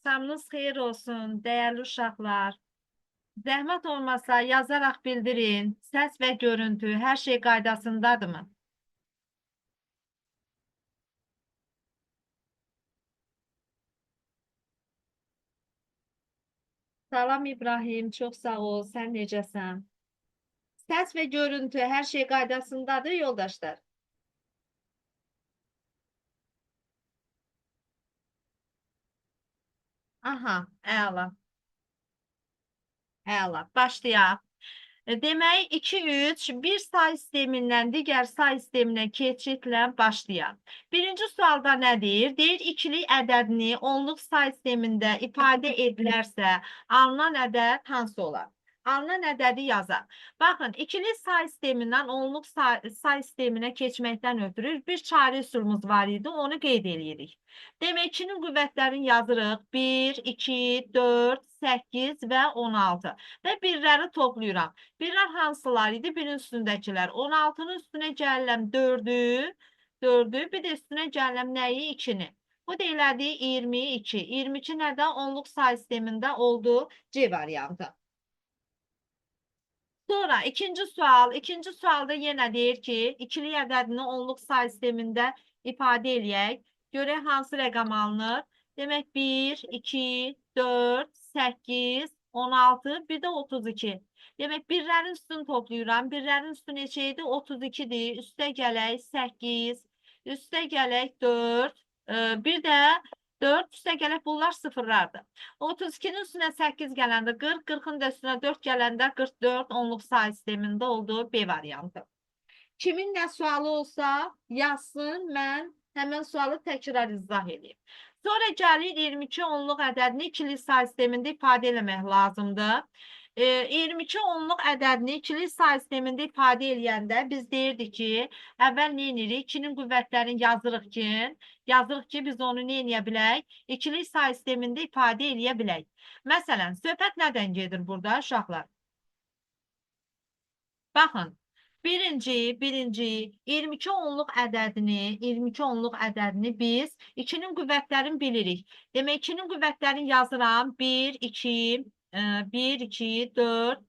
Axşamınız xeyir olsun, değerli uşaqlar. Zəhmət olmasa yazaraq bildirin. Səs və görüntü hər şey qaydasındadırmı? Salam İbrahim, çox sağ ol. Sən necəsən? Səs və görüntü hər şey qaydasındadır, yoldaşlar. Aha, əla, əla. Başlayaq. Demək 2, 3, bir say sistemindən digər say sisteminə keçidlə başlayaq. Birinci sualda nə deyir? Deyir, ikilik ədədini onluq say sistemində ifadə edilərsə, alınan ədəd hansı olar? Alınan ədədi yazaq. Baxın, ikili say sistemindən onluq say sisteminə keçməkdən ötürü bir çarə üsulumuz var idi, onu qeyd edirik. Demək, 2-nin qüvvətlərini yazırıq. 1, 2, 4, 8 və 16 və birləri toplayıram. Birlər hansılar idi? Birin üstündəkilər. 16-nın üstünə gəlirəm 4'ü, bir də üstünə gəlirəm nəyi? 2'ni. Bu da elədi 22. 22 nədə? Onluq say sistemində oldu C variantı. Sonra ikinci sual. İkinci sualda yenə deyir ki, ikili ədədini onluq say sistemində ifadə eləyək. Görək hansı rəqam alınır. Demək 1, 2, 4, 8, 16, bir də 32. Demək birlərin üstünü toplayıram. Birlərin üstü neçə idi? 32'dir. Üstə gələk 8, üstə gələk 4, bir də 4 üstə gələk bunlar sıfırlardır. 32'nin üstünə 8 gələndə 40, 40'ın da üstünə 4 gələndə 44 onluq say sistemində olduğu B variantı. Kimin nə sualı olsa yazsın, mən həmən sualı təkrar izah edeyim. Sonra gəlir 22 onluq ədədini ikili say sistemində ifadə eləmək lazımdır. 22 onluq ədədini ikili say sistemində ifadə eləyəndə biz deyirdik ki, əvvəl nə edirik? 2'nin qüvvətlərini yazırıq ki, biz onu nə edə bilək? İkili say sistemində ifadə eləyə bilək. Məsələn, söhbət nədən gedir burada uşaqlar? Baxın, birinci 22 onluq ədədini biz 2'nin qüvvətlərini bilirik. Demək 2'nin qüvvətlərini yazıram. 1, 2, 4,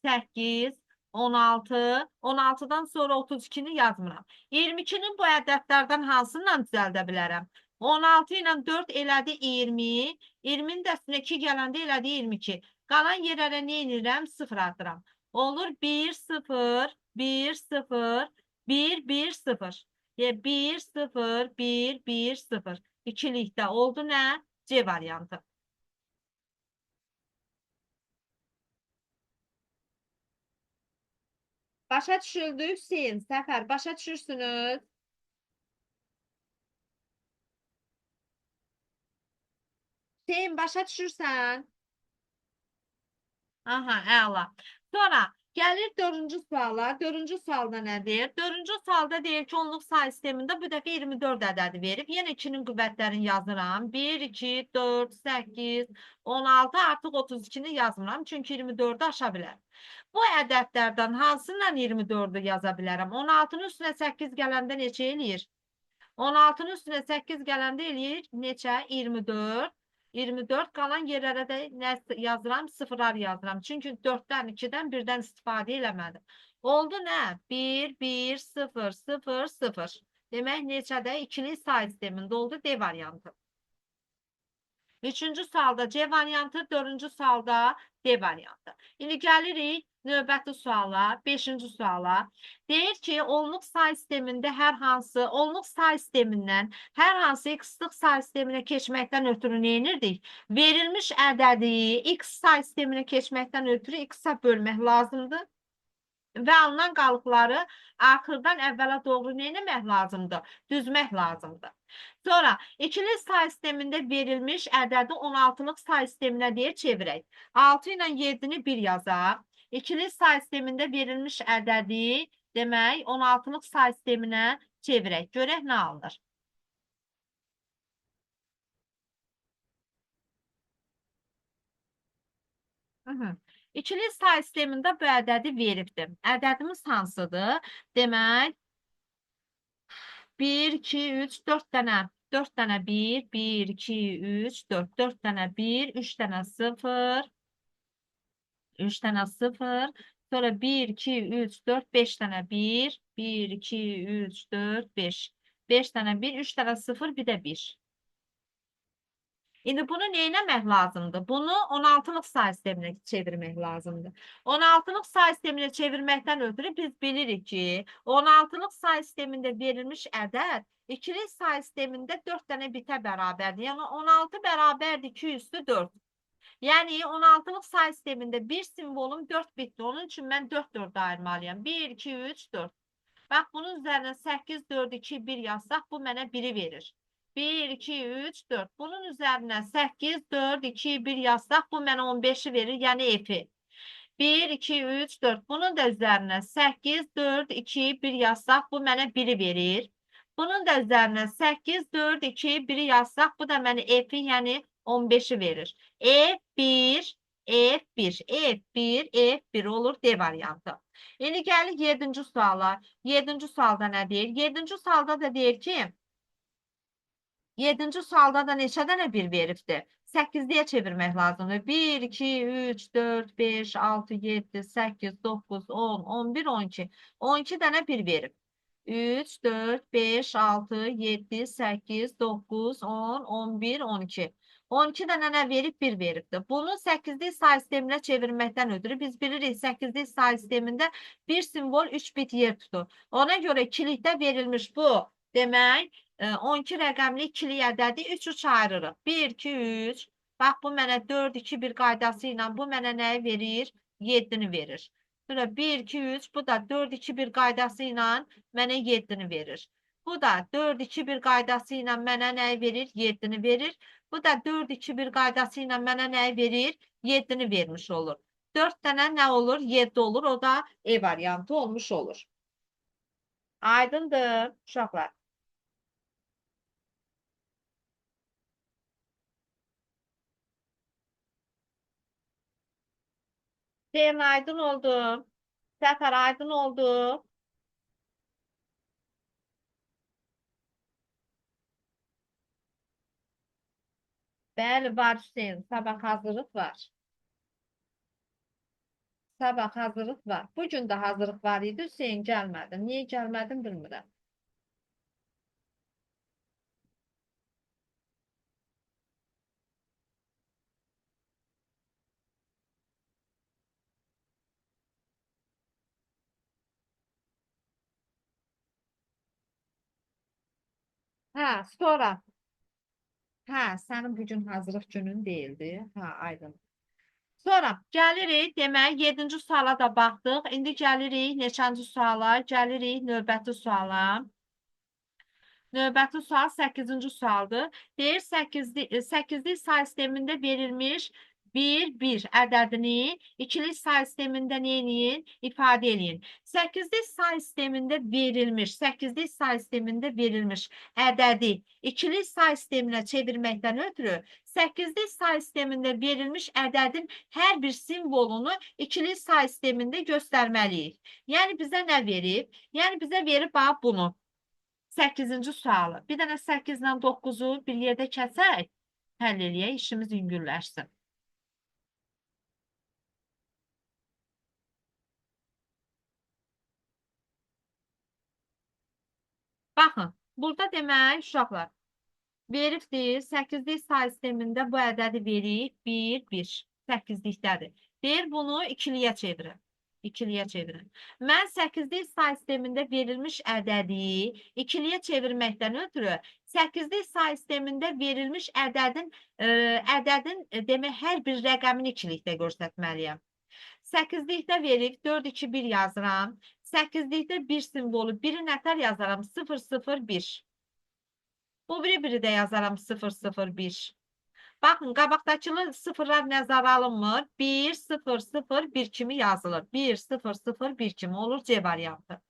8, 16, 16'dan sonra 32'ni yazmıram. 22'nin bu ədədlərdən hansından düzəldə bilərəm? 16 ilə 4 elədi 20, 20'nin də üstünə 2 gələndə elədi 22. Qalan yerlərə nə edirəm? 0 atıram. Olur 1, 0, 1, 0, 1, 1, 0. 1, 0, 1, 1, 0. İkilikdə oldu nə? C variantı. Başa düşüldü Hüseyin, Səfər, başa düşürsünüz? Hüseyin, başa düşürsən? Aha, əla. Sonra gəlir 4-cü suala. 4-cü sualda nə deyir? 4-cü sualda deyir ki, onluq say sistemində bu dəfə 24 ədədi verib. Yenə 2'nin qüvvətlərini yazıram. 1, 2, 4, 8, 16, artıq 32'ni yazmıram. Çünki 24'ü aşa bilər. Bu ədədlərdən hansından 24'ü yaza bilərəm? 16'nın üstünə 8 gələndə neçə eləyir? 16'nın üstünə 8 gələndə eləyir neçə? 24. 24 qalan yerlərə də nə yazıram? Sıfırlar yazıram. Çünki 4'dən, 2'dən, 1'dən istifadə eləmədim. Oldu nə? 1, 1, 0, 0, 0. Demək neçədə? İkili say sistemində oldu D variantı. 3-cü sualda C variantı, 4-cü sualda D variantı. İndi gəlirik növbəti suala, 5-ci suala. Deyir ki, onluq say sistemində onluq say sistemindən hər hansı x-lıq say sisteminə keçməkdən ötürü nə edirdik? Verilmiş ədədi x say sisteminə keçməkdən ötürü x-a bölmək lazımdır. Və alınan qalıqları axırdan əvvəla doğru nə etmək lazımdır? Düzmək lazımdır. Sonra ikili say sistemində verilmiş ədədi 16'lıq say sisteminə deyir çevirək. 6 ilə 7'ni 1 yazaq. İkili say sistemində verilmiş ədədi demək 16'lıq say sisteminə çevirək. Görək nə alınır. İkili say sistemində bu ədədi veribdir. Ədədimiz hansıdır? Demək 1, 2, 3, 4 dənə 4 tane 1, 1, 2, 3, 4. 4 tane 1, 3 tane 0, 3 tane 0. Sonra 1, 2, 3, 4, 5 tane 1, 1, 2, 3, 4, 5. 5 tane 1, 3 tane 0, bir de 1. İndi bunu neyləmək lazımdır? Bunu 16'lıq say sisteminə çevirmək lazımdır. 16'lıq say sisteminə çevirməkdən ötürü biz bilirik ki, 16'lıq say sistemində verilmiş ədəd ikili say sistemində 4 dənə bitə bərabərdir. Yəni 16 bərabərdir 2 üstü 4. Yəni 16'lıq say sistemində bir simvolum 4 bitdi. Onun üçün mən 4 ayırmalıyam. 1, 2, 3, 4. Bax, bunun üzərinə 8, 4, 2, 1 yazsaq, bu mənə 1'i verir. 1, 2, 3, 4. Bunun üzərinə 8, 4, 2, 1 yazsaq, bu mənə 15'i verir, yəni F'i. 1, 2, 3, 4. Bunun da üzərinə 8, 4, 2, 1 yazsaq, bu mənə 1'i verir. Bunun da üzərinə 8, 4, 2, 1'i yazsaq, bu da mənə F'i, yəni 15'i verir. F1, F1, F1, F1 olur D variantı. İndi gəlir 7-ci suala. 7-ci sualda nə deyir? 7-ci sualda da deyir ki, 7-ci sualda da neçə dənə 1 veribdir? 8'liyə çevirmək lazımdır. 1, 2, 3, 4, 5, 6, 7, 8, 9, 10, 11, 12. 12 dənə 1 verib. 3, 4, 5, 6, 7, 8, 9, 10, 11, 12. 12 dənə nə verib? 1 veribdir. Bunu 8'li say sisteminə çevirməkdən ötürü biz bilirik 8'li say sistemində bir simvol 3 bit yer tutur. Ona görə ikilikdə verilmiş bu demək 12 rəqəmli ikili ədədi 3 ayırırıq. 1, 2, 3. Bax, bu mənə 4, 2, 1 qaydası ilə bu mənə nəyi verir? 7'ni verir. Sonra 1, 2, 3. Bu da 4, 2, 1 qaydası ilə mənə 7'ni verir. Bu da 4, 2, 1 qaydası ilə mənə nəyi verir? 7'ni verir. Bu da 4, 2, 1 qaydası ilə mənə nəyi verir? 7'ni vermiş olur. 4 dənə nə olur? 7 olur. O da E variantı olmuş olur. Aydındır, uşaqlar. Senin aydın oldu. Səfər aydın oldu. Bəli, var Hüseyin. Sabah hazırlıq var. Sabah hazırlıq var. Bugün də hazırlıq var idi. Hüseyin gəlmədi. Niyə gəlmədin bilmirəm. Hə, sonra. Hə, sənin bugün hazırlıq günün değildi. Hə, aydın. Sonra gəlirik, demək 7-ci suala da baxdıq. İndi gəlirik neçənci suala? Gəlirik növbəti suala. Növbəti sual 8-ci sualdır. Deyir 8'li say sistemində verilmiş 1, 1 ədədini ikili say sistemində neyin? İfadə edin. 8'li say sistemində verilmiş, 8'li say sistemində verilmiş ədədi ikili say sisteminə çevirməkdən ötürü 8'li say sistemində verilmiş ədədin hər bir simvolunu ikili say sistemində göstərməliyik. Yəni bizə nə verib? Yəni bizə verib bax bunu. 8-ci sualı. Bir dənə 8 ilə 9'u bir yerdə kəsək, həll eləyək, işimiz yüngülləşsin. Baxın, burada demək, uşaqlar, veribdir, 8'lik say sistemində bu ədədi verib, 1, 1, 8'likdədir. Deyir, bunu ikiliyə çevirin. İkiliyə çevirin. Mən 8'lik say sistemində verilmiş ədədi ikiliyə çevirməkdən ötürü 8'lik say sistemində verilmiş ədədin demək hər bir rəqəmini ikilikdə göstərməliyəm. 8'likdə verib 4, 2, 1 yazıram. 8'likdə bir simvolu, biri nətər yazaram? 0, 0, 1. Bu biri də yazaram 0, 0, 1. Baxın, qabaqdakılı sıfırlar nəzərə alınmır. 1, 0, 0, 1 kimi yazılır. 1, 0, 0, 1 kimi olur C variantı.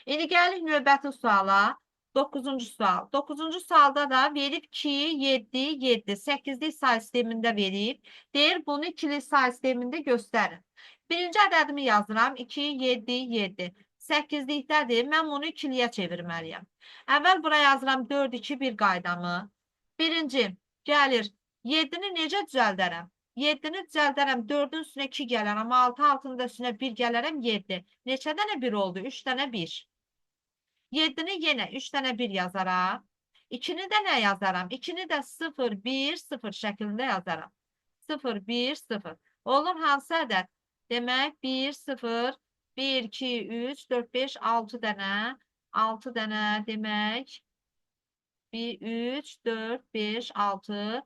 İndi gəlir növbəti suala. 9-cu sual. 9-cu sualda da verib 2, 7, 7. 8'lik say sistemində verib. Deyir, bunu ikili say sistemində göstərin. Birinci ədədimi yazıram. 2, 7, 7. 8-likdədir. Mən bunu ikiliyə çevirməliyəm. Əvvəl bura yazıram 4, 2, 1 qaydamı. Birinci, gəlir 7-ni necə düzəldərəm? 7-ni düzəldərəm, 4-ün üstünə 2 gələrəm, 6-nın da üstünə 1 gələrəm, 7. Neçə dənə 1 oldu? 3 dənə 1. 7-ni yenə 3 dənə 1 yazaram. 2-ni də nə yazaram? 2-ni də 0, 1, 0 şəklində yazaram. 0, 1, 0. Olur hansı ədəd? Demək 1, 0, 1, 2, 3, 4, 5, 6 dənə. 6 dənə demək 1, 3, 4, 5, 6,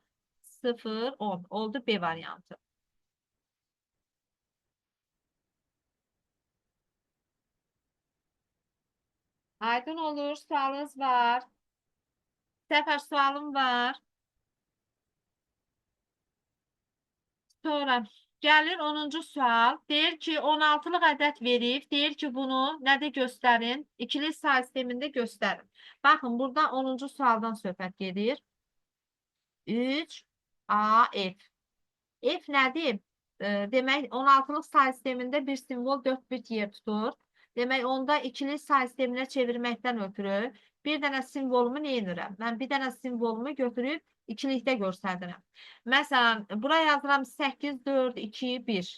0, 10. Oldu B variantı. Aydın olur. Sualınız var. Səfər sualım var. Sonra gəlir 10-cu sual. Deyir ki, 16-lıq ədəd verib. Deyir ki, bunu nədə göstərin? İkili say sistemində göstərin. Baxın, burada 10-cu sualdan söhbət gedir. 3 A F. F nədir? Demək, 16-lıq say sistemində bir simvol 4 bit yer tutur. Demək, onda ikili say sisteminə çevirməkdən ötürü bir dənə simvolumu neyinirəm? Mən bir dənə simvolumu götürüb ikilikdə göstərdirəm. Məsələn, buraya yazıram 8, 4, 2, 1.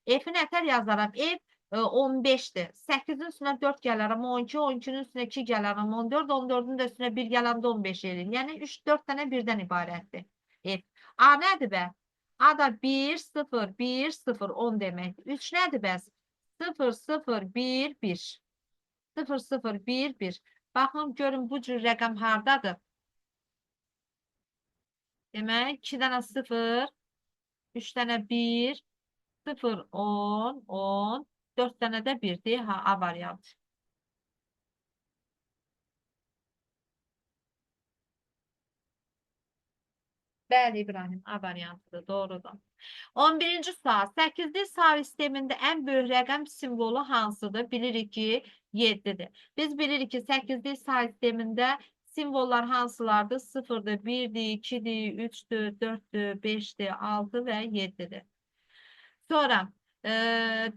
F-i nətər yazaram? F 15-dir. 8-in üstünə 4 gələrəm, 12, 12-nin üstünə 2 gələrəm, 14, 14-ün də üstünə 1 gələndə 15 edir. Yəni 3-4 dənə birdən ibarətdir. F. A nədir bə? A da 1, 0, 1, 0, 10 deməkdir. 3 nədir bəs? 0, 0, 1, 1. 0, 0, 1, 1. Baxın, görün bu cür rəqəm hardadır? Demək, 2 dənə 0, 3 dənə 1, 0, 10, 10, 4 dənə də 1-dir. Ha, A variantı. Bəli, İbrahim, A variantıdır, doğrudur. 11-ci sual. 8-li say sistemində ən böyük rəqəm simvolu hansıdır? Bilirik ki, 7-dir. Biz bilirik ki, 8-li say sistemində simvollar hansılardır? 0-dır, 1-dir, 2-dir, 3-dür, 4-dür, 5-dir, 6 və 7-dir. Sonra,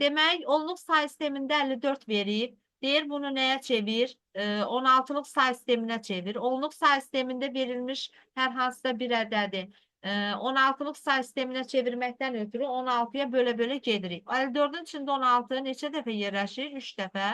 demək, onluq say sistemində 54 verib. Deyir, bunu nəyə çevir? 16-lıq say sisteminə çevir. Onluq say sistemində verilmiş hər hansısa bir ədədi 16-lıq say sisteminə çevirməkdən ötürü 16-ya bölə-bölə gedirik. 54-ün içində 16 neçə dəfə yerləşir? 3 dəfə.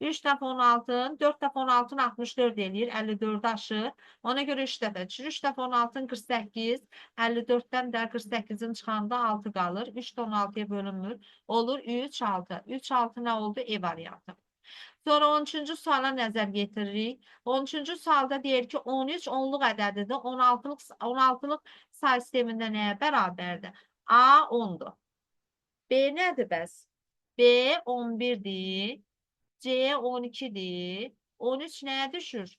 3 dəfə 16, 4 dəfə 16-ın 64 eləyir, 54 aşır. Ona görə 3 dəfə düşür. 3 dəfə 16-ın 48, 54-dən də 48-in çıxanda 6 qalır. 3 də 16-ya bölünmür. Olur 3, 6. 3, 6 nə oldu? E variantı. Sonra 13-cü suala nəzər yetiririk. 13-cü sualda deyir ki, 13 onluq ədədidir. 16-lıq say sistemində nəyə bərabərdir? A 10-dur. B nədir bəs? B 11-dir. C 12-dir. 13 nəyə düşür?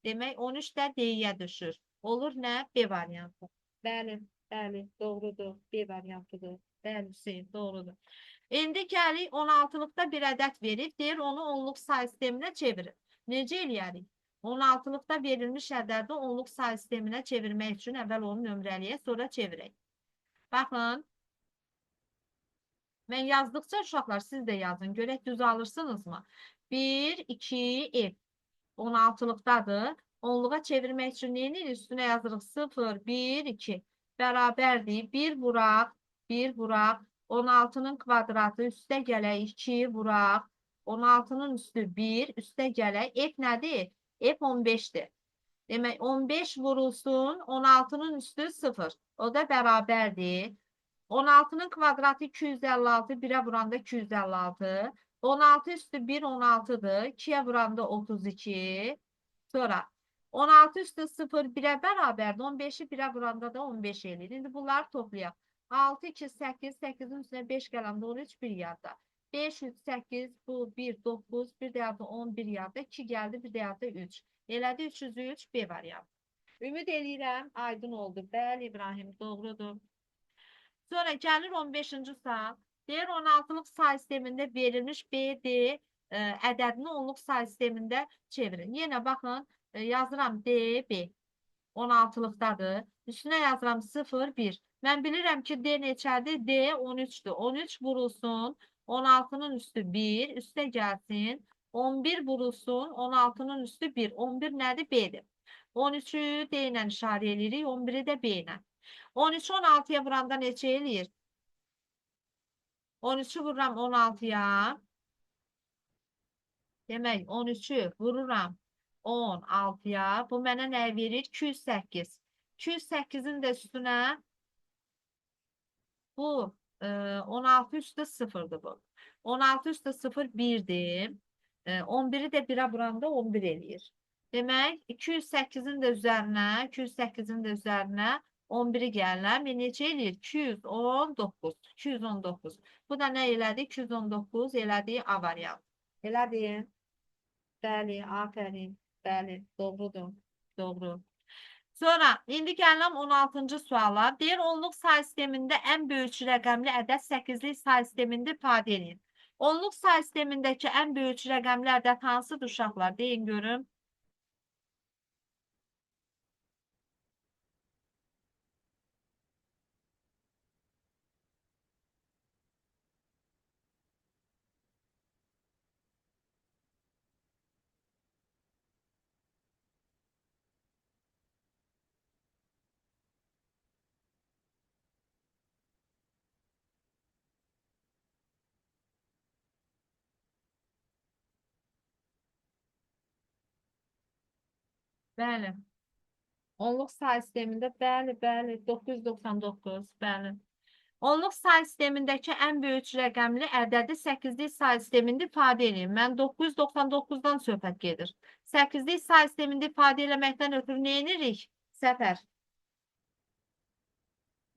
Demək, 13 də D-yə düşür. Olur nə? B variantı. Bəli, bəli, doğrudur. B variantıdır. Bəli, Hüseyin, doğrudur. İndi gəlik 16-lıqda bir ədəd verib, deyir onu onluq say sisteminə çevirir. Necə eləyərik? 16-lıqda verilmiş ədədi onluq say sisteminə çevirmək üçün əvvəl onu nömrəliyə, sonra çevirək. Baxın. Mən yazdıqca uşaqlar siz də yazın. Görək düz alırsınızmı? 1, 2, F. 16-lıqdadır. Onluğa çevirmək üçün neyini? Üstünə yazırıq 0, 1, 2. Bərabərdir. 1 vuraq, 1 vuraq. 16-nın kvadratı üstə gələk 2 vuraq. 16-nın üstü 1, üstə gələk. F nədir? F 15-dir. Demək 15 vurulsun, 16-nın üstü 0. O da bərabərdir. 16'nın kvadratı 256, 1'e vuranda 256. 16 üstü 1, 16'dır. 2'ye vuranda 32. Sonra 16 üstü 0, 1'e bərabərdir. 15'i 1'e vuranda da 15 eləyir. İndi bunları toplayaq. 6, 2, 8, 8'in üstüne 5 gələndə 13, 1 yadda. 5, 3, 8, bu 1, 9, bir də yadda 10, 1 yadda. 2 gəldi, bir də yadda 3. Elədi 303, B variantı. Ümid eləyirəm, aydın oldu. Bəli, İbrahim, doğrudur. Sonra gəlir 15-ci sual. Deyir 16-lıq say sistemində verilmiş BD ədədini onluq say sistemində çevirin. Yenə baxın, yazıram DB 16-lıqdadır. Üstünə yazıram 0, 1. Mən bilirəm ki, D neçədir? D 13-dür. 13 vurulsun. 16-nın üstü 1, üstə gəlsin. 11 vurulsun 16'nın üstü 1. 11 nədir? B'dir. 13'ü D ilə işarə edirik. 11'i də B ilə. 13 16'ya vuranda neçə eləyir? 13'ü vururam 16'ya. Demək 13'ü vururam 16'ya. Bu mənə nə verir? 208. 208'in də üstünə bu 16 üstü 0'dır bu. 16 üstü 0 1'dir. 11'i de 1'e vuranda 11 eləyir. Demək 208'in də üzərinə 208'in də üzərinə 11'i gəlirlər. Və neçə eləyir? 219. 219. Bu da nə elədi? 219 elədi A variant. Elədi. Bəli, afərin. Bəli, doğrudur. Doğru. Sonra indi gəlirəm 16-cı suala. Deyir onluq say sistemində ən böyük rəqəmli ədəd 8'lik say sistemində ifadə edin. Onluq say sistemindəki ən böyük rəqəmli ədəd hansıdır uşaqlar? Deyin görüm. Bəli. Onluq say sistemində bəli, 999, bəli. Onluq say sistemindəki ən böyük rəqəmli ədədi 8'lik say sistemində ifadə edin. Mən 999'dan söhbət gedir. 8'lik say sistemində ifadə eləməkdən ötürü nə edirik? Səfər.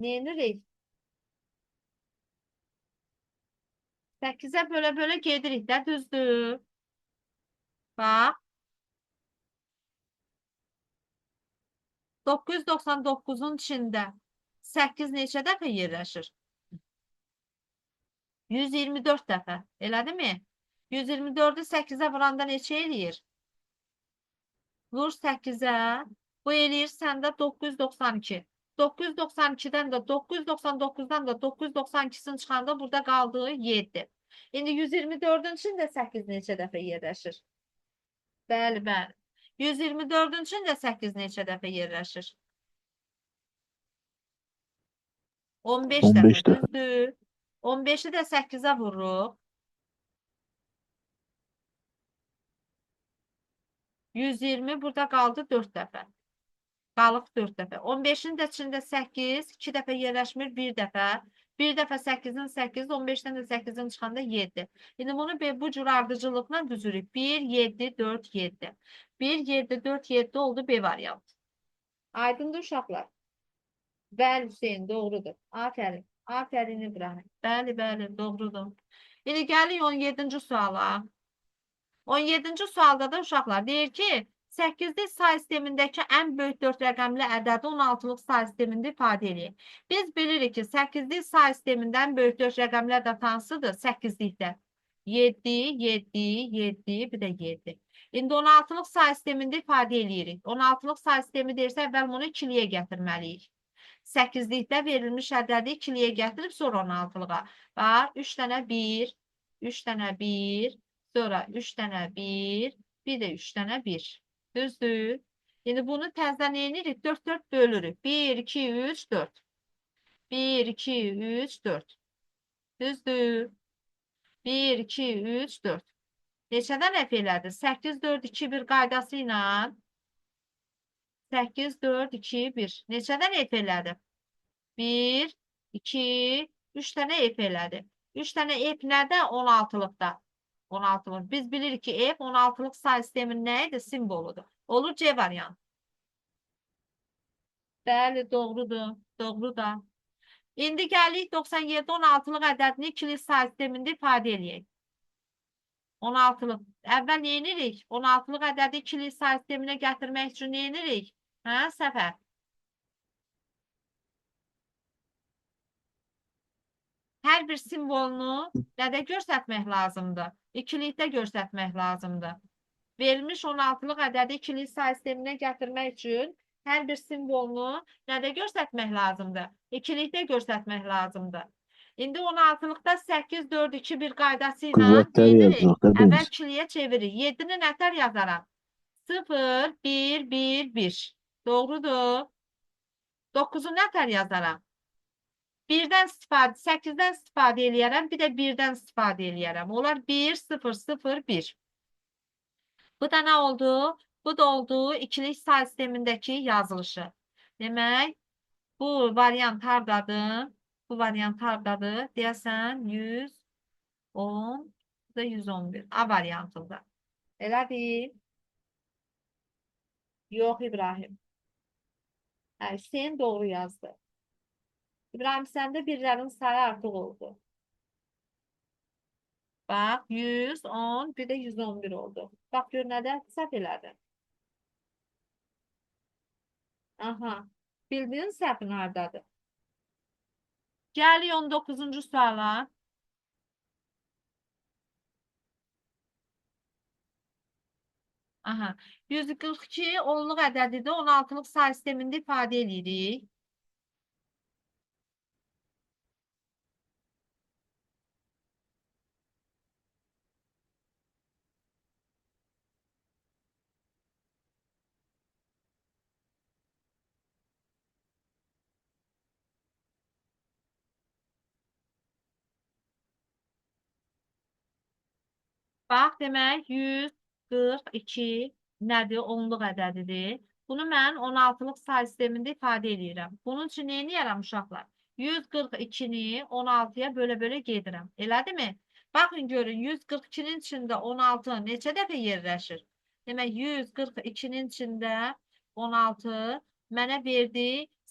Nə edirik? 8'e bölə gedirik də, düzdür. Bax. 999'un içində 8 neçə dəfə yerləşir? 124 dəfə. Elədi mi? 124'ü 8'e vuranda neçə eləyir? Vur 8'e. Bu eləyir səndə 992. 992'dən də 999'dan da 992'sini çıxanda burada qaldığı 7. İndi 124'ün içində 8 neçə dəfə yerləşir? Bəli, bəli. 124'ün içində 8 neçə dəfə yerləşir? 15 dəfə, 15 dəfə. düzdür. 15'i də 8'e vururuq. 120 burada qaldı 4 dəfə. Qalıq 4 dəfə. 15'in də içində 8, 2 dəfə yerləşmir, 1 dəfə. 1 dəfə 8'in 8, 15'dən də 8'in çıxanda 7. İndi bunu bu cür ardıcılıqla düzürük. 1, 7, 4, 7. 1, 7, 4, 7 oldu B variant. Aydındır uşaqlar. Bəli, Hüseyin, doğrudur. Afərin. Afərin İbrahim. Bəli, bəli, doğrudur. İndi gəlir 17-ci suala. 17-ci sualda da uşaqlar deyir ki, 8'lik say sistemindəki ən böyük 4 rəqəmli ədədi 16'lıq say sistemində ifadə edin. Biz bilirik ki, 8'lik say sistemindən böyük 4 rəqəmli ədəd hansıdır? 8'likdə. 7, 7, 7, bir də 7. İndi 16'lıq say sistemində ifadə edirik. 16'lıq say sistemi deyirsə, əvvəl bunu 2'liyə gətirməliyik. 8'likdə verilmiş ədədi 2'liyə gətirib sonra 16'lığa. Bax, 3 dənə 1, 3 dənə 1, sonra 3 dənə 1, bir də 3 dənə 1. Düzdür. Şimdi bunu təzdən eynirik. 4, 4 bölürük. 1, 2, 3, 4. 1, 2, 3, 4. Düzdür. 1, 2, 3, 4. Neçədən əf elədi? 8, 4, 2, 1 qaydası ilə 8, 4, 2, 1. Neçədən əf elədi? 1, 2, 3 dənə əf elədi. 3 dənə əf nədə? 16'lıqda. 16'lık. Biz bilirik ki F 16'lık say sistemin neydi? Simboludur. Olur C variant. Bəli, doğrudur. Doğru da. İndi gəlik 97 16'lıq ədədini ikili say sistemində ifadə edək. 16'lıq. Əvvəl nə edirik? 16'lıq ədədi ikili say sisteminə gətirmək üçün nə edirik? Hə, Səfər? Hər bir simvolunu nədə göstərmək lazımdır? İkilikdə göstərmək lazımdır. Verilmiş 16'lıq ədədi ikili say sisteminə gətirmək üçün hər bir simvolunu nədə göstərmək lazımdır? İkilikdə göstərmək lazımdır. İndi 16-lıqda 8, 4, 2, 1 qaydası ilə Qüvvətlər neyinirik? yazırıq da Əvvəl biz. kiliyə çevirik. 7-ni nətər yazaram? 0, 1, 1, 1. Doğrudur. 9-u nətər yazaram? 1-dən istifadə, 8-dən istifadə eləyərəm, bir də 1-dən istifadə eləyərəm. Onlar 1, 0, 0, 1. Bu da nə oldu? Bu da oldu ikilik say sistemindəki yazılışı. Demək, bu variant hardadır? Bu variant hardadır? Deyəsən 110, bu da 111. A variantında. Elədir? Yox, İbrahim. Hə, Hüseyin doğru yazdı. İbrahim, səndə birlərin sayı artıq oldu. Bax, 110, bir də 111 oldu. Bax, gör nədə səhv elədin. Aha, bildiyin səhvin hardadır? Gəlik 19-cu suala. Aha, 142 onluq ədədidir, 16-lıq say sistemində ifadə edirik. Bax, demək 142 nədir? Onluq ədədidir. Bunu mən 16-lıq say sistemində ifadə edirəm. Bunun üçün neyini yaram uşaqlar? 142-ni 16-ya bölə-bölə gedirəm. Elədimi? Baxın, görün, 142-nin içində 16 neçə dəfə yerləşir? Demək, 142-nin içində 16 mənə verdi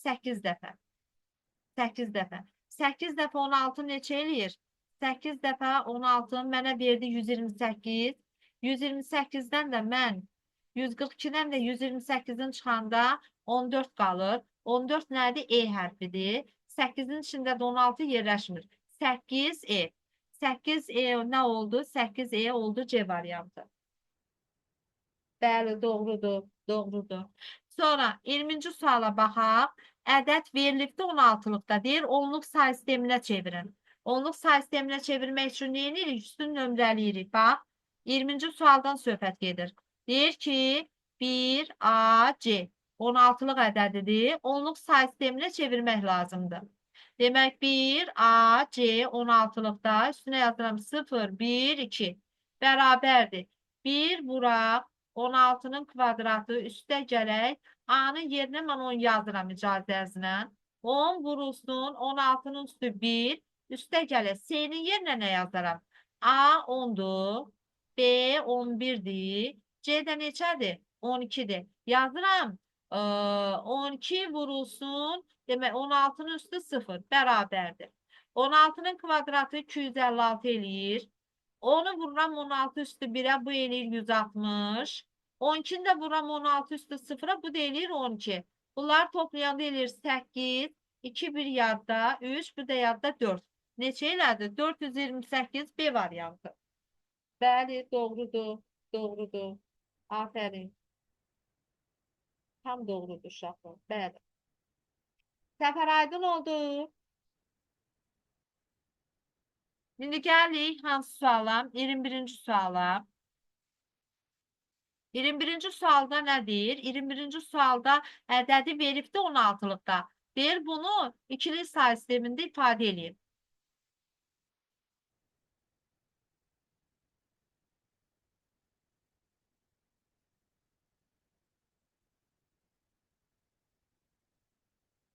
8 dəfə. 8 dəfə. 8 dəfə 16 neçə eləyir? 8 dəfə 16 mənə verdi 128. 128-dən də mən 142-dən də 128-in çıxanda 14 qalır. 14 nədir? E hərfidir. 8-in içində də 16 yerləşmir. 8E. 8E nə oldu? 8E oldu C variantı. Bəli, doğrudur. Doğrudur. Sonra 20-ci suala baxaq. Ədəd verilibdə 16-lıqda deyir, onluq say sisteminə çevirin. Onluq say sisteminə çevirmək üçün nə edirik? Üstün nömrələyirik. Bax, 20-ci sualdan söhbət gedir. Deyir ki, 1AC 16-lıq ədədidir. Onluq say sisteminə çevirmək lazımdır. Demək, 1AC 16-lıqda üstünə yazıram 0, 1, 2 bərabərdir. 1 vuraq 16-nın kvadratı üstə gələk. A-nın yerinə mən 10 yazıram icazənizlə. 10 vurulsun 16-nın üstü 1. Üstə gələk. C-nin yerinə nə yazaram? A 10-dur. B 11-dir. C-də neçədir? 12-dir. Yazıram. 12 vurulsun. Demək 16-nın üstü 0. Bərabərdir. 16-nın kvadratı 256 eləyir. Onu vururam 16 üstü 1'ə, bu eləyir 160. 12'ni də vururam 16 üstü 0'a, bu da eləyir 12. Bunlar toplayanda eləyir 8. 2 bir yadda, 3, bu da yadda 4. Neçə elədi? 428 B variantı. Bəli, doğrudur. Doğrudur. Afərin. Tam doğrudur uşaqlar. Bəli. Səfər aydın oldu. İndi gəlik hansı suala? 21-ci suala. 21-ci sualda nədir? 21-ci sualda ədədi veribdə 16-lıqda. Deyir, bunu ikili say sistemində ifadə edin.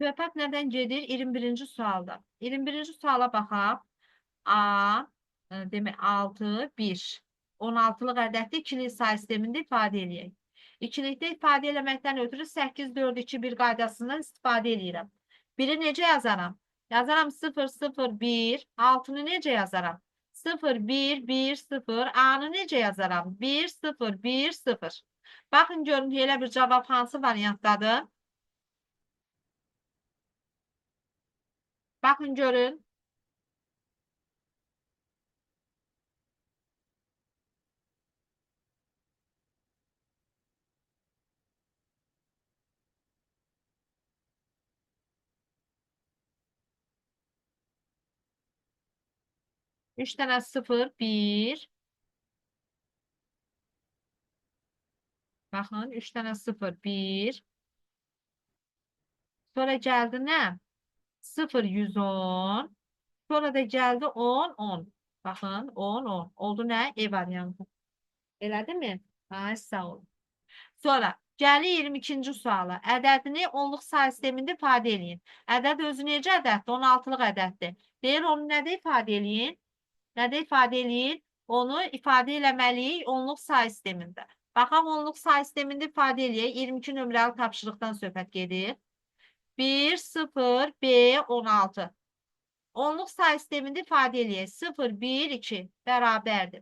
Söhbət nədən gedir? 21-ci sualda. 21-ci suala baxaq. A, demək 6, 1. 16-lıq ədəddə ikili say sistemində ifadə edək. İkilikdə ifadə eləməkdən ötürü 8, 4, 2, 1 qaydasından istifadə edirəm. Biri necə yazaram? Yazaram 0, 0, 1. 6-nı necə yazaram? 0, 1, 1, 0. A-nı necə yazaram? 1, 0, 1, 0. Baxın, görün, elə bir cavab hansı variantdadır? Bakın görün. 3 tane 0, 1. Bakın 3 tane 0, 1. Sonra geldi ne? 0, 110. Sonra da geldi 10, 10. Bakın 10, 10. Oldu ne? E variantı. Elədi mi? Ay sağ olun. Sonra gəlir 22-ci suala. Ədədini onluq say sistemində ifadə edin. Ədəd özü necə ədəddir? 16-lıq ədəddir. Deyir onu nədə ifadə edin? Nədə ifadə edin? Onu ifadə eləməliyik onluq say sistemində. Baxaq onluq say sistemində ifadə eləyək. 22 nömrəli tapşırıqdan söhbət gedir. 1, 0, B, 16. Onluq say sistemində ifadə eləyək. 0, 1, 2 bərabərdir.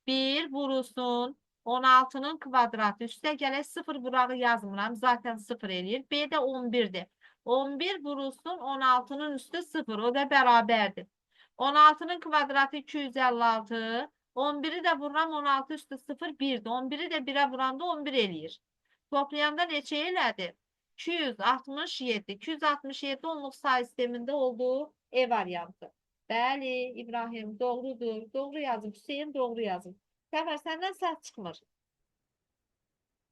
1 vurulsun 16'nın kvadratı. Üstə gələk 0 burağı yazmıram. Zaten 0 eləyir. B də 11'dir. 11 vurulsun 16'nın üstü 0. O da bərabərdir. 16'nın kvadratı 256. 11'i də vururam 16 üstü 0 1'dir. 11'i də 1'ə vuranda 11 eləyir. Toplayanda neçə elədi? 267. 267 onluq say sistemində olduğu E variantı. Bəli, İbrahim doğrudur. Doğru yazım. Hüseyin doğru yazım. Səfər, səndən səs çıxmır.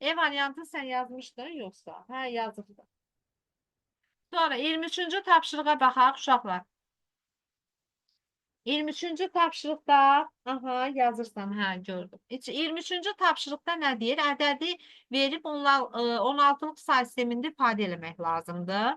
E variantı sən yazmışdın yoxsa? Hə, yazıbdı. Sonra 23-cü tapşırığa baxaq uşaqlar. 23-cü tapşırıqda, aha, yazırsan, hə, gördüm. 23-cü tapşırıqda nə deyir? Ədədi verib 16-lıq say sistemində ifadə eləmək lazımdır.